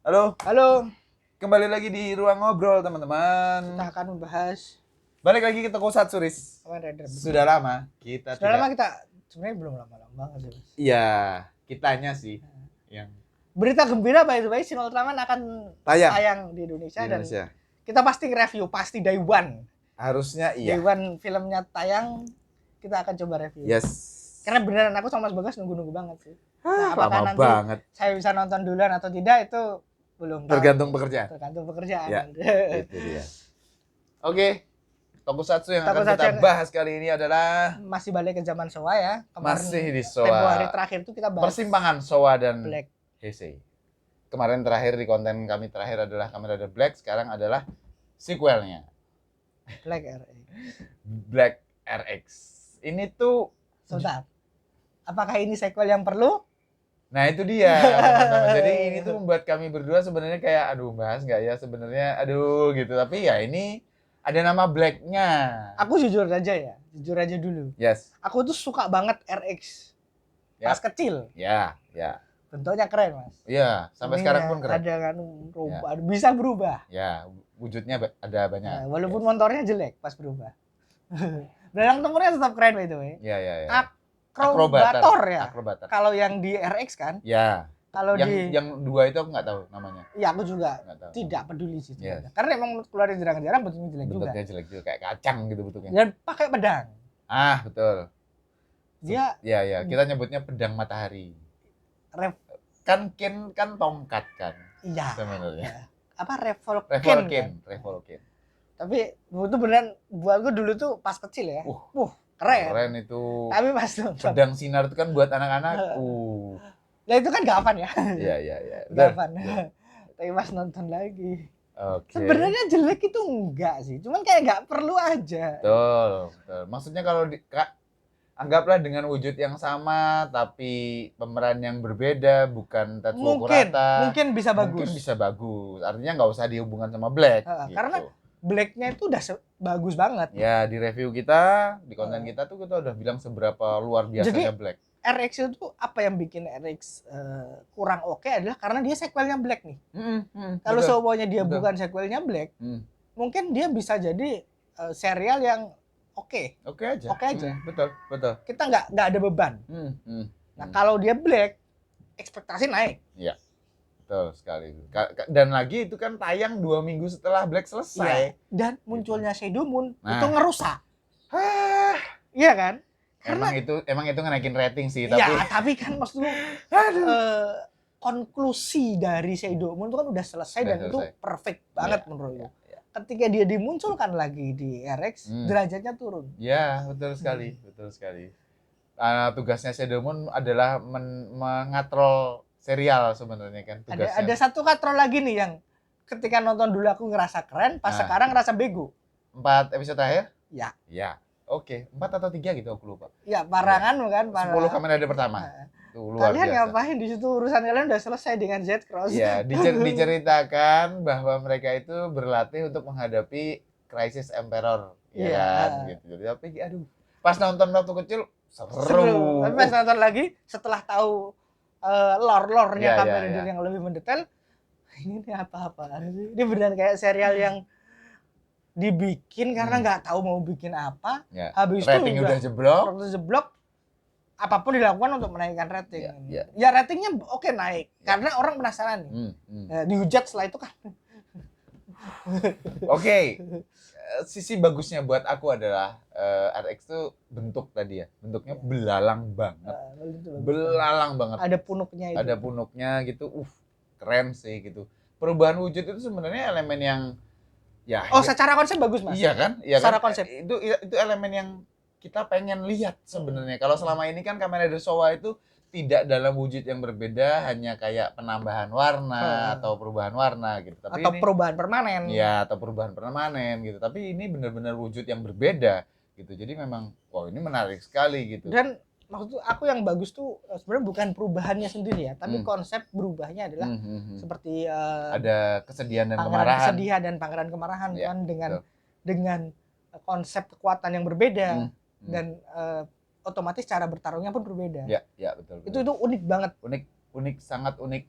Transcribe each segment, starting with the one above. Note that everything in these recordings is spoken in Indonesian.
Halo, Halo, kembali lagi di ruang ngobrol teman-teman. kita akan membahas Balik lagi ke Tokusatsu, Riz. Kamen Rider. Sudah lama kita Sudah lama tidak. kita, sebenarnya belum lama-lama banget sih, Mas. Iya, kitanya sih yang Berita gembira by the way, Shin Ultraman akan tayang tayang di di Indonesia, Indonesia. dan kita pasti review, pasti day one. Harusnya Day iya. one filmnya tayang, kita akan coba review. Yes. Karena beneran aku sama Mas Bagas nunggu-nunggu banget sih. Nah, Lama apakah nanti banget. saya bisa nonton duluan atau tidak itu belum tahu. Tergantung pekerjaan. Tergantung pekerjaan. Ya, itu dia. Oke, Tokusatsu yang akan Tokusatsu kita yang- bahas kali ini adalah Masih balik ke zaman Showa ya. Kemarin masih di Februari Showa. terakhir itu kita bahas Persimpangan Showa dan Black. Heisei. Kemarin terakhir di konten kami terakhir adalah Kamen Rider Black, sekarang adalah sequelnya. Black RA. Black RX. Ini tuh, Sebentar. Apakah ini sequel yang perlu? nah itu dia teman-teman. Jadi ini tuh membuat kami berdua sebenarnya kayak aduh bahas nggak ya sebenarnya, aduh gitu. Tapi ya ini ada nama Black-nya. Aku jujur aja dulu. Yes. Aku tuh suka banget RX. Yap. Pas kecil. Ya. Bentuknya keren, Mas. Iya, sampai Ininya sekarang pun keren. ada kan bisa berubah. Ya, wujudnya ada banyak. Nah, walaupun motornya jelek pas berubah. Belakang tempurnya tetap keren by the way. Ya. Akrobator ya. Akrobator. Kalau yang di RX kan, Ya. kalau Yang dua itu aku nggak tahu namanya. ya aku juga Nggak tahu. tidak peduli sih. Yes. Karena emang keluarin jarang-jarang bentuknya jelek juga. Bentuknya jelek juga kayak kacang gitu bentuknya. Dan pakai pedang. Ah, betul. Dia Ya, kita nyebutnya pedang matahari. rev Kan tongkat kan iya. sebenarnya. Apa Revolken. Revolken. Tapi itu beneran buatku dulu tuh pas kecil ya. Keren. Keren itu. Tapi pas nonton. Pedang sinar itu kan buat anak-anak. Nah itu kan gavan ya. Iya. Gavan. Tapi pas nonton lagi. Oke. Sebenarnya jelek itu enggak sih. Cuman kayak enggak perlu aja. Betul. Maksudnya kalau anggaplah dengan wujud yang sama tapi pemeran yang berbeda, bukan Tetsuo Kurata. Mungkin bisa bagus. Mungkin bisa bagus. Artinya nggak usah dihubungkan sama Black. Gitu. Karena Black-nya itu udah bagus banget. Ya, di review kita, di konten kita tuh kita udah bilang seberapa luar biasanya Jadi, Black. RX itu apa yang bikin RX kurang oke adalah karena dia sequelnya Black nih. Kalau semuanya dia bukan sequelnya Black, mungkin dia bisa jadi serial yang oke aja. Betul. Kita nggak ada beban. Nah kalau dia Black, ekspektasi naik. Iya, betul sekali. Dan lagi itu kan tayang 2 minggu setelah Black selesai. Ya, dan munculnya Shadow Moon itu ngerusak. Iya kan? Karena emang itu ngenaikin rating sih, tapi kan maksudnya konklusi dari Shadow Moon itu kan udah selesai dan itu perfect banget menurut gue. Ketika dia dimunculkan lagi di RX, derajatnya turun. Ya, betul sekali. Tugasnya Shadow Moon adalah mengatrol serial sebenarnya kan tugasnya. Ada satu katrol lagi nih yang ketika nonton dulu aku ngerasa keren, pas sekarang ngerasa bego. 4 episode terakhir? Ya. Oke, 4 atau 3 gitu aku lupa. Ya, parangan kan. 10 Kamen Rider pertama. Kalian ngapain di situ, urusan kalian udah selesai dengan Z-Cross. Iya, diceritakan bahwa mereka itu berlatih untuk menghadapi krisis Emperor. Kan gitu. Tapi aduh, pas nonton waktu kecil seru. Tapi pas nonton lagi setelah tahu lore-nya Kamen Rider yang lebih mendetail, ini apa-apa. Ini beneran kayak serial yang dibikin karena nggak tahu mau bikin apa. Habis rating itu udah jeblok. Apapun dilakukan untuk menaikkan rating. Ya ratingnya oke naik karena orang penasaran nih. Dihujat setelah itu kan. Oke. Sisi bagusnya buat aku adalah RX tuh bentuk tadi ya. Bentuknya belalang banget. Ada punuknya itu. Ada punuknya gitu. Keren sih gitu. Perubahan wujud itu sebenarnya elemen yang secara konsep bagus, Mas. Iya kan? Secara konsep. Itu elemen yang kita pengen lihat sebenarnya. Kalau selama ini kan Kamen Rider Showa itu tidak dalam wujud yang berbeda, hanya kayak penambahan warna atau perubahan warna gitu. Tapi atau perubahan permanen. Iya, atau perubahan permanen gitu. Tapi ini benar-benar wujud yang berbeda gitu. Jadi memang ini menarik sekali gitu. Dan maksud aku yang bagus tuh sebenarnya bukan perubahannya sendiri ya, tapi konsep berubahnya adalah seperti ada kesedihan dan kemarahan. Kesedihan dan pangeran kemarahan kan dengan konsep kekuatan yang berbeda dan otomatis cara bertarungnya pun berbeda. Ya, betul. Itu unik banget. Unik, sangat unik.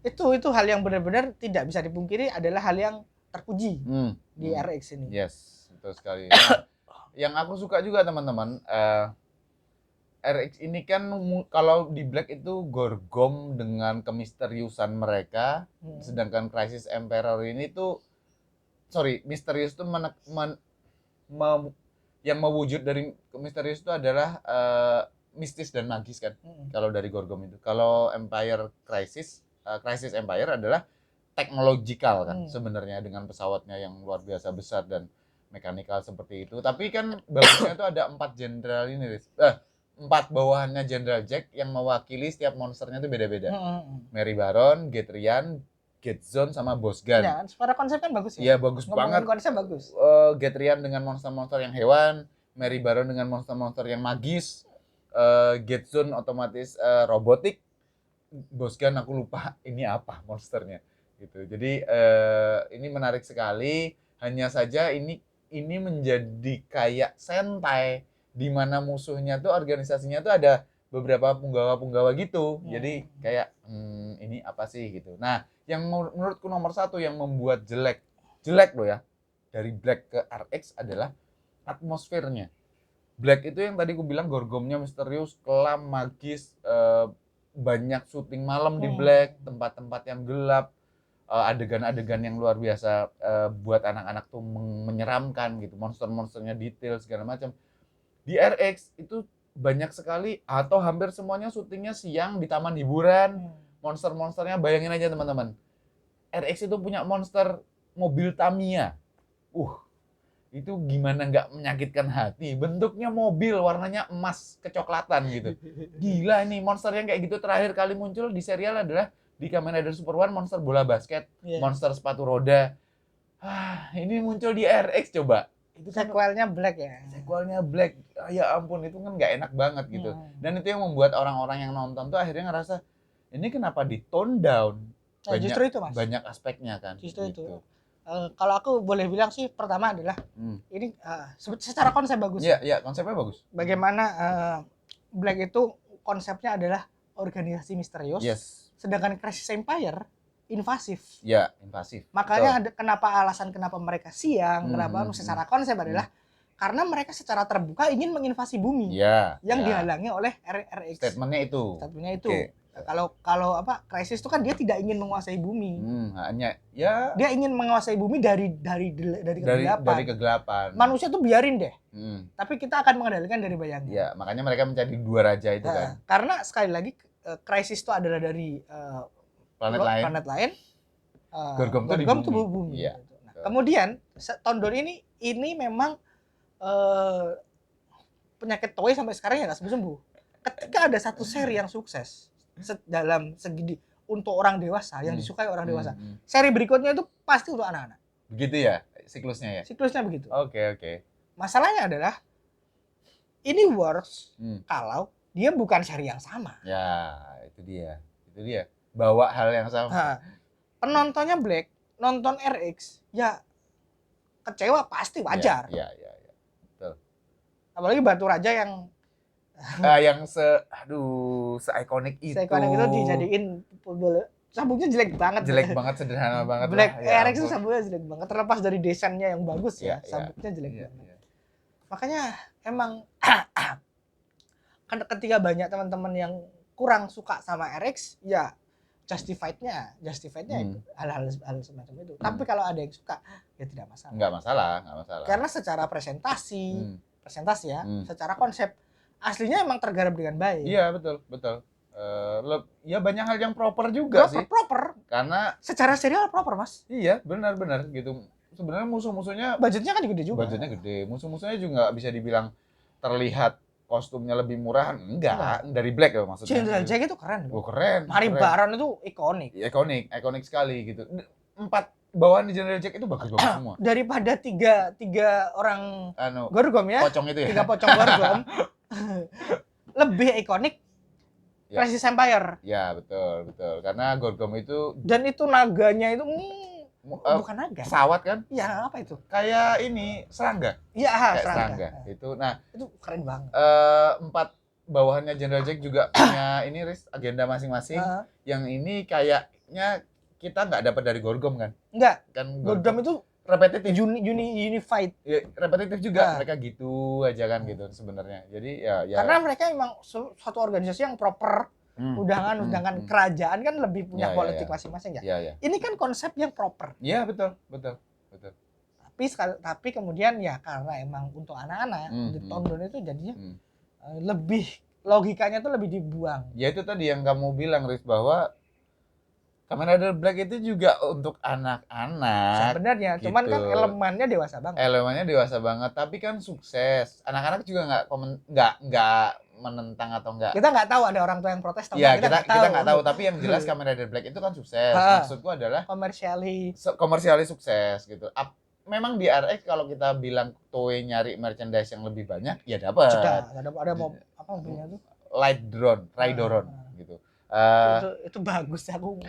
Itu hal yang benar-benar tidak bisa dipungkiri adalah hal yang terpuji di RX ini. Yes, betul sekali. Nah, yang aku suka juga teman-teman, RX ini kan kalau di Black itu Gorgom dengan kemisteriusan mereka, sedangkan Crisis Emperor ini tuh misterius tuh yang mewujud dari misterius itu adalah mistis dan magis kan. Kalau dari Gorgom itu. Kalau Crisis Empire adalah teknologikal kan sebenarnya, dengan pesawatnya yang luar biasa besar dan mekanikal seperti itu. Tapi kan bagusnya itu ada 4 jenderal ini, 4 bawahannya Jenderal Jack yang mewakili setiap monsternya itu beda-beda. Mary Baron, Getrian, Getzon sama Bosgan. Ya, secara konsep kan bagus ya. Iya, bagus banget. Konsep bagus. Getrian dengan monster-monster yang hewan, Mary Baron dengan monster-monster yang magis, Getzon otomatis robotik, Bosgan aku lupa ini apa monsternya gitu. Jadi ini menarik sekali. Hanya saja ini menjadi kayak Sentai di mana musuhnya tuh organisasinya tuh ada beberapa punggawa-punggawa gitu. Jadi kayak ini apa sih gitu. Nah, yang menurutku nomor 1 yang membuat jelek loh ya dari Black ke RX adalah atmosfernya. Black itu yang tadi aku bilang Gorgomnya misterius, kelam, magis, banyak syuting malam di Black, tempat-tempat yang gelap, adegan-adegan yang luar biasa buat anak-anak tuh menyeramkan gitu, monster-monsternya detail segala macam. Di RX itu banyak sekali atau hampir semuanya syutingnya siang di taman hiburan. Monster-monsternya bayangin aja teman-teman. RX itu punya monster mobil Tamiya. Itu gimana nggak menyakitkan hati. Bentuknya mobil, warnanya emas kecoklatan gitu. Gila ini monster yang kayak gitu terakhir kali muncul di serial adalah di Kamen Rider Super One, monster bola basket, monster sepatu roda. Ini muncul di RX coba. Itu sequelnya Black ya. Sequelnya Black. Ya ampun, itu kan nggak enak banget gitu. Dan itu yang membuat orang-orang yang nonton tuh akhirnya ngerasa ini kenapa di tone down. Justru itu Mas. Banyak aspeknya kan. Justru gitu. Itu. Kalau aku boleh bilang sih, pertama adalah ini secara konsep bagus. Iya, konsepnya bagus. Bagaimana Black itu konsepnya adalah organisasi misterius. Yes. Sedangkan Crisis Empire invasif. Ya, invasif. Makanya alasan kenapa mereka siang, kenapa secara konsep adalah karena mereka secara terbuka ingin menginvasi bumi. Yang dihalangi oleh RX. Statementnya itu. Okay. Kalau Crisis itu kan dia tidak ingin menguasai bumi. Hanya ya dia ingin menguasai bumi dari kegelapan. Dari kegelapan. Manusia tuh biarin deh. Tapi kita akan mengendalikan dari bayangan. Ya, makanya mereka mencari 2 raja itu kan. Karena sekali lagi Crisis itu adalah dari planet lain. Gorgom itu bumi. Iya. Nah, kemudian Tondor ini memang penyakit toei sampai sekarang ya nggak sembuh-sembuh. Ketika ada satu seri yang sukses dalam segi untuk orang dewasa yang disukai orang dewasa, seri berikutnya itu pasti untuk anak-anak. Begitu ya siklusnya ya? Siklusnya begitu. Oke. Masalahnya adalah ini works kalau dia bukan seri yang sama. Ya, itu dia. Bawa hal yang sama. Penontonnya Black, nonton RX, ya kecewa pasti wajar. Iya. Betul. Apalagi Batu Raja yang yang se-ikonik itu. Se-ikonik itu dijadiin sabuknya jelek banget. Sederhana banget. Black RX itu sabuknya jelek banget. Terlepas dari desainnya yang bagus ya, sabuknya jelek banget. Makanya emang kan ketika banyak teman-teman yang kurang suka sama RX, ya justified-nya hal-hal semacam itu. Tapi kalau ada yang suka, ya tidak masalah. Nggak masalah. Karena secara presentasi ya, secara konsep aslinya emang tergarap dengan baik. Iya, betul. Ya banyak hal yang proper juga sih. Proper. Karena secara serial proper, Mas. Iya, benar gitu. Sebenarnya musuh-musuhnya budgetnya kan gede juga. Budgetnya gede. Musuh-musuhnya juga nggak bisa dibilang terlihat kostumnya lebih murah, enggak. Dari Black ya maksudnya. Jenderal Jack itu keren. Keren. Mary Baron itu ikonik. Ikonik sekali gitu. 4 bawahan di Jenderal Jack itu bagus-bagus semua. Daripada tiga orang Gorgom ya. Pocong itu ya. 3 pocong Gorgom. Lebih ikonik Crisis Empire. Ya, betul. Karena Gorgom itu dan itu naganya itu bukan naga. Pesawat kan? Iya, apa itu? Kayak ini serangga. Iya, serangga. Itu keren banget. 4 bawahannya Jenderal Jack juga punya agenda masing-masing. Yang ini kayak efeknya kita nggak dapat dari Gorgom kan? Enggak, Kan Gordom itu repetitif. unified. Ya, repetitif juga. Nah. Mereka gitu aja kan gitu sebenarnya. Jadi ya Karena mereka emang suatu organisasi yang proper. Undangan kerajaan kan lebih punya politik masing-masing ya. Iya. Ini kan konsep yang proper. Iya, betul. Tapi kemudian ya karena emang untuk anak-anak ditonton itu jadinya lebih logikanya tuh lebih dibuang. Ya itu tadi yang kamu bilang, Riz, bahwa Kamen Rider Black itu juga untuk anak-anak. Sebenarnya, gitu. cuman kan elemennya dewasa banget. Elemennya dewasa banget, tapi kan sukses. Anak-anak juga nggak menentang atau nggak. Kita nggak tahu ada orang tua yang protes. Iya, kita nggak tahu. Tapi yang jelas Kamen Rider Black itu kan sukses. Maksudku adalah komersiali sukses gitu. Memang di RX kalau kita bilang Toei nyari merchandise yang lebih banyak, ya dapat. Sudah, ada apa mobilnya tuh? Raidoron gitu. Itu bagus aku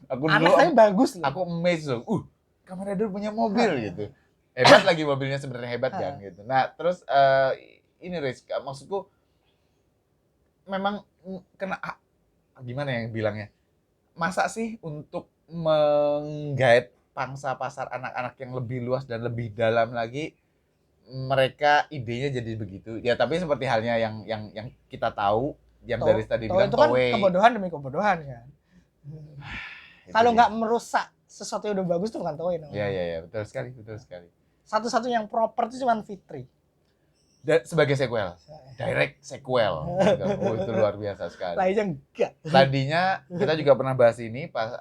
dulu tapi bagus loh. Aku amazed loh. Kamen Rider punya mobil gitu. Hebat lagi mobilnya, sebenarnya hebat kan gitu. Nah, terus ini Riz, maksudku memang kena gimana yang bilangnya? Masa sih untuk menggait pangsa pasar anak-anak yang lebih luas dan lebih dalam lagi, mereka idenya jadi begitu. Ya tapi seperti halnya yang kita tahu, yang dari tadi bilang itu kan kebodohan demi kebodohan kan. Kalau nggak merusak sesuatu yang udah bagus tuh bukan Toei. Iya, betul sekali. Satu-satu yang proper itu cuma Fitri. Dan sebagai sequel, direct sequel. Itu luar biasa sekali. Lainnya enggak. Tadinya kita juga pernah bahas ini pas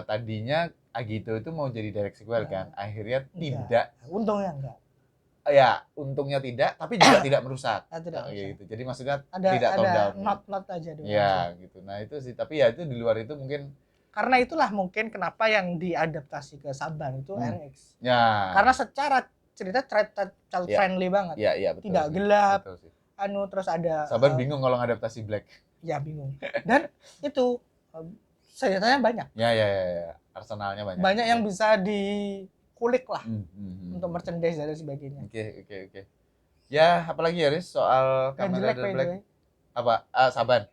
tadinya Agito itu mau jadi direct sequel kan. Akhirnya tidak. Untungnya enggak. Ya, untungnya tidak, tapi juga tidak merusak. Tidak gitu. Jadi maksudnya tidak tone down. Not aja dulu. Ya, gitu. Nah, itu sih. Tapi ya itu di luar itu mungkin karena itulah mungkin kenapa yang diadaptasi ke Saban itu RX. Ya. Karena secara cerita child friendly banget. Iya, betul. Tidak gelap. Betul sih. Terus ada Saban bingung kalau ngadaptasi Black. Ya, bingung. Dan itu senjatanya banyak. Ya. Arsenalnya banyak. Banyak yang bisa dikulik lah untuk merchandise dan sebagainya. Oke. Ya, apalagi ya, Riz, soal Kamen Rider Black? Apa? Saban.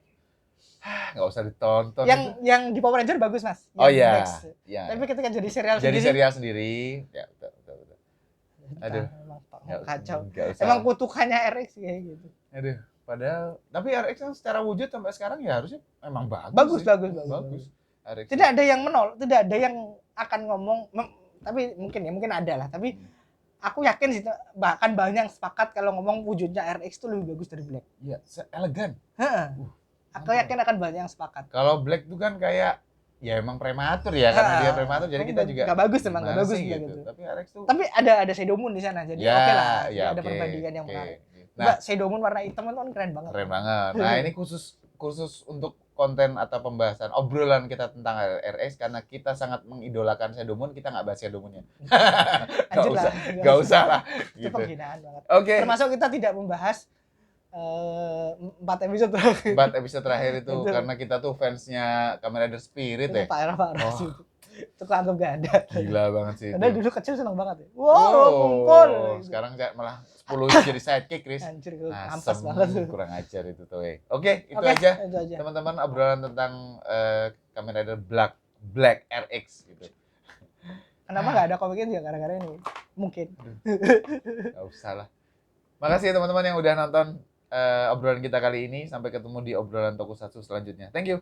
Nggak usah ditonton. Yang di Power Ranger bagus, Mas. Oh iya. Tapi ketika jadi serial sendiri. Ya, betul. Aduh. Kacau. Emang kutukannya RX kayak gitu. Aduh. Padahal, tapi RX kan secara wujud sampai sekarang ya harusnya memang bagus. RX. Tidak ada yang tidak ada yang akan ngomong, tapi mungkin ada lah. Tapi aku yakin sih, bahkan banyak yang sepakat kalau ngomong wujudnya RX itu lebih bagus dari Black. Iya, elegan. Aku yakin akan banyak yang sepakat. Kalau Black itu kan kayak ya emang prematur ya, karena dia prematur, jadi kita juga nggak bagus gitu. Tapi RX tuh. Tapi ada Shadow Moon di sana, jadi oke lah. Ada perbandingan yang menarik. Nah, Shadow Moon warna hitam itu kan keren banget. Nah, ini khusus untuk konten atau pembahasan obrolan kita tentang RX, karena kita sangat mengidolakan Shadow Moon, kita nggak bahas Shadow Moon-nya. Nggak usah lah. Itu penghinaan banget. Oke. Termasuk kita tidak membahas 4 episode terakhir itu karena kita tuh fansnya Kamen Rider Spirit ya. Parah sih. Itu anggap gak ada. Gila banget sih. Karena dulu kecil seneng banget ya. Kumpul. Sekarang malah 10 jadi sidekick, Chris. Anjir, ampas banget. Kurang ajar itu tuh. Oke, itu aja. Teman-teman, obrolan tentang Kamen Rider Black RX gitu. Kenapa gak ada komiknya juga gara-gara ini? Mungkin. Gak usah lah. Makasih ya teman-teman yang udah nonton obrolan kita kali ini. Sampai ketemu di obrolan Tokusatsu selanjutnya. Thank you.